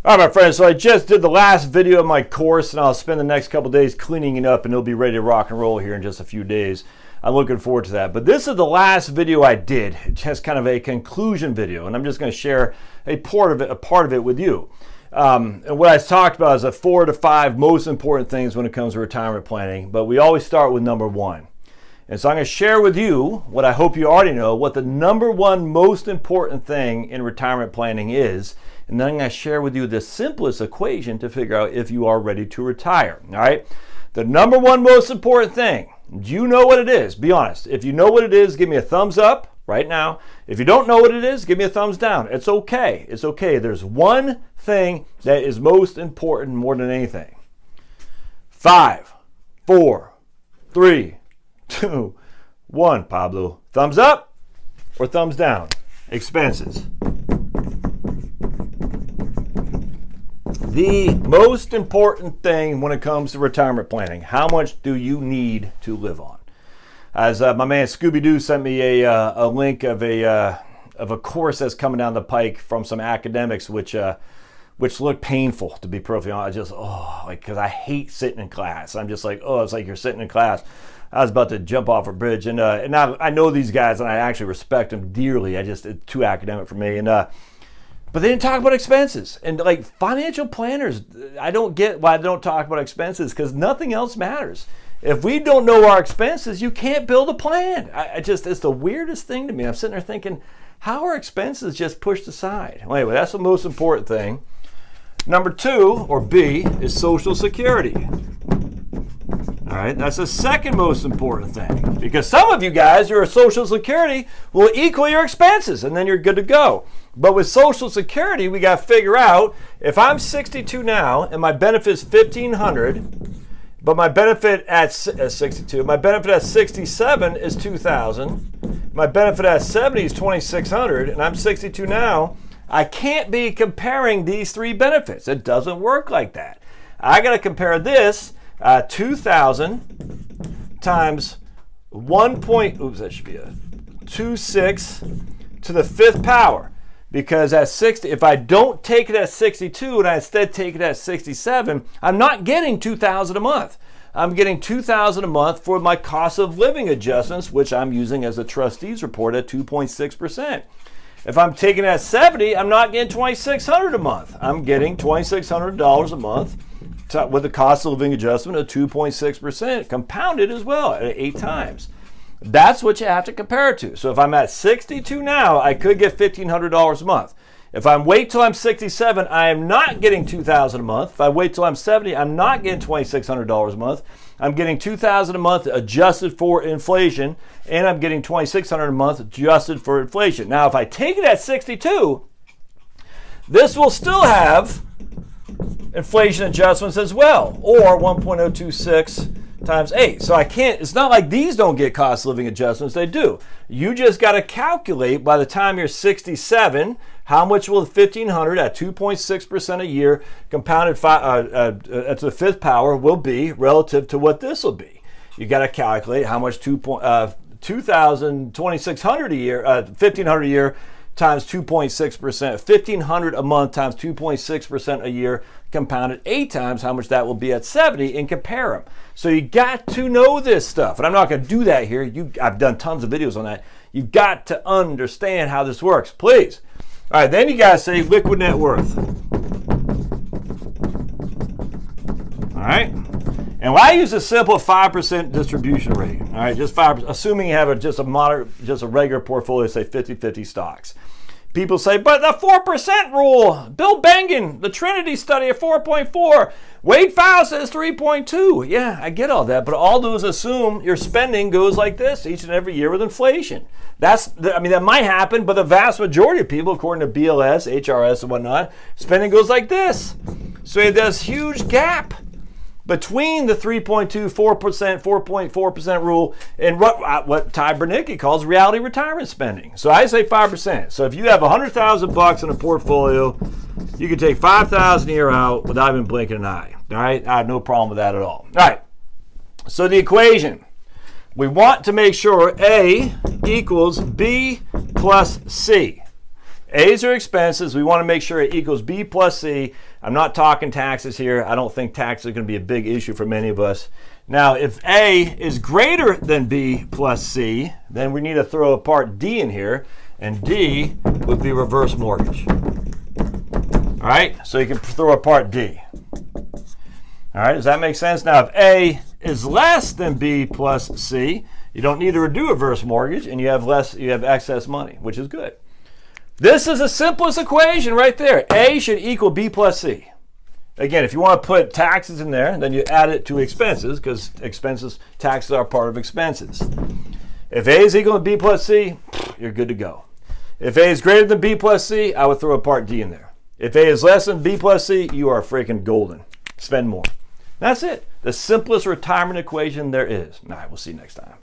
All right, my friends, so I just did the last video of my course, and I'll spend the next couple days cleaning it up, and it'll be ready to rock and roll here in just a few days. I'm looking forward to that. But this is the last video I did. It's just kind of a conclusion video, and I'm just going to share a part of it with you. And what I talked about is the 4 to 5 most important things when it comes to retirement planning, but we always start with number 1. And so I'm going to share with you what I hope you already know, what the number 1 most important thing in retirement planning is. And then I'm going to share with you the simplest equation to figure out if you are ready to retire. All right. The number 1 most important thing. Do you know what it is? Be honest. If you know what it is, give me a thumbs up right now. If you don't know what it is, give me a thumbs down. It's okay. It's okay. There's one thing that is most important more than anything. 5, 4, 3, 2, 1. Pablo, thumbs up or thumbs down? Expenses. The most important thing when it comes to retirement planning. How much do you need to live on? As my man Scooby-Doo sent me a link of a course that's coming down the pike from some academics, which look painful, to be perfectly honest. Because I hate sitting in class. I'm just like, it's like you're sitting in class. I was about to jump off a bridge, and now I know these guys, and I actually respect them dearly. It's too academic for me, but they didn't talk about expenses. And like financial planners, I don't get why they don't talk about expenses, because nothing else matters. If we don't know our expenses, you can't build a plan. It's the weirdest thing to me. I'm sitting there thinking, how are expenses just pushed aside? Well, anyway, that's the most important thing. Number 2, or B, is Social Security. All right, that's the second most important thing, because some of you guys, your Social Security will equal your expenses, and then you're good to go. But with Social Security, we got to figure out, if I'm 62 now and my benefit is $1,500, but my benefit at 62, my benefit at 67 is $2,000, my benefit at 70 is $2,600, and I'm 62 now, I can't be comparing these 3 benefits. It doesn't work like that. I got to compare this 2,000 times 26 to the 5th power. Because at 60, if I don't take it at 62 and I instead take it at 67, I'm not getting $2,000 a month. I'm getting $2,000 a month for my cost of living adjustments, which I'm using as a trustee's report at 2.6%. If I'm taking it at 70, I'm not getting $2,600 a month. I'm getting $2,600 a month with the cost of living adjustment of 2.6%, compounded as well at 8 times. That's what you have to compare it to. So if I'm at 62 now, I could get $1,500 a month. If I wait till I'm 67, I am not getting $2,000 a month. If I wait till I'm 70, I'm not getting $2,600 a month. I'm getting $2,000 a month adjusted for inflation, and I'm getting $2,600 a month adjusted for inflation. Now, if I take it at 62, this will still have inflation adjustments as well, or 1.026 times 8. So it's not like these don't get cost of living adjustments, they do. You just got to calculate by the time you're 67, how much will $1,500 at 2.6% a year compounded at the 5th power will be relative to what this will be. You got to calculate how much $2,600 a year, $1,500 a year times 2.6%, $1,500 a month times 2.6% a year, compounded 8 times how much that will be at 70, and compare them. So you got to know this stuff, and I'm not going to do that here. I've done tons of videos on that. You've got to understand how this works, please. All right, then you got to say liquid net worth. All right, and I use a simple 5% distribution rate. All right, just 5%, assuming you have just a regular portfolio, say 50-50 stocks. People say, but the 4% rule, Bill Bengen, the Trinity study of 4.4, Wade Pfau says 3.2. Yeah, I get all that, but all those assume your spending goes like this each and every year with inflation. That might happen, but the vast majority of people, according to BLS, HRS, and whatnot, spending goes like this. So you have this huge gap between the 3.2, 4%, 4.4% rule and what Ty Bernicki calls reality retirement spending. So I say 5%. So if you have $100,000 in a portfolio, you can take $5,000 a year out without even blinking an eye. All right, I have no problem with that at all. All right, so the equation. We want to make sure A equals B plus C. A's are expenses. We want to make sure it equals B plus C. I'm not talking taxes here. I don't think taxes are going to be a big issue for many of us. Now, if A is greater than B plus C, then we need to throw a part D in here, and D would be reverse mortgage. All right, so you can throw a part D. All right, does that make sense? Now, if A is less than B plus C, you don't need to do a reverse mortgage, and you have excess money, which is good. This is the simplest equation right there. A should equal B plus C. Again, if you want to put taxes in there, then you add it to expenses, because taxes are part of expenses. If A is equal to B plus C, you're good to go. If A is greater than B plus C, I would throw a part D in there. If A is less than B plus C, you are freaking golden. Spend more. That's it. The simplest retirement equation there is. All right, we'll see you next time.